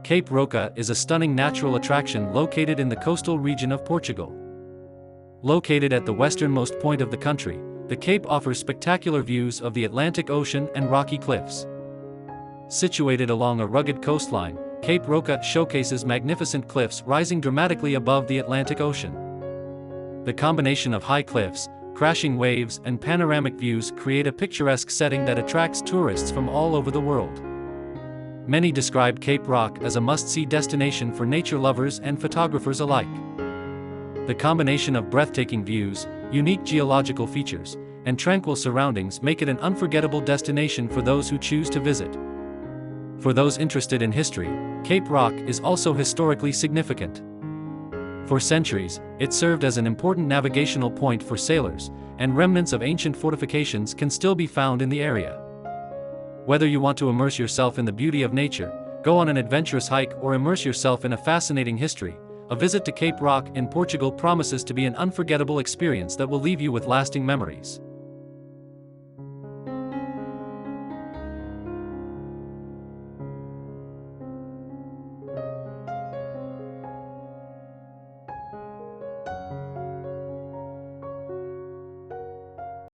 Cape Roca is a stunning natural attraction located in the coastal region of Portugal. Located at the westernmost point of the country, the Cape offers spectacular views of the Atlantic Ocean and rocky cliffs. Situated along a rugged coastline, Cape Roca showcases magnificent cliffs rising dramatically above the Atlantic Ocean. The combination of high cliffs, crashing waves, and panoramic views create a picturesque setting that attracts tourists from all over the world. Many describe Cape Rock as a must-see destination for nature lovers and photographers alike. The combination of breathtaking views, unique geological features, and tranquil surroundings make it an unforgettable destination for those who choose to visit. For those interested in history, Cape Rock is also historically significant. For centuries, it served as an important navigational point for sailors, and remnants of ancient fortifications can still be found in the area. Whether you want to immerse yourself in the beauty of nature, go on an adventurous hike, or immerse yourself in a fascinating history, a visit to Cape Rock in Portugal promises to be an unforgettable experience that will leave you with lasting memories.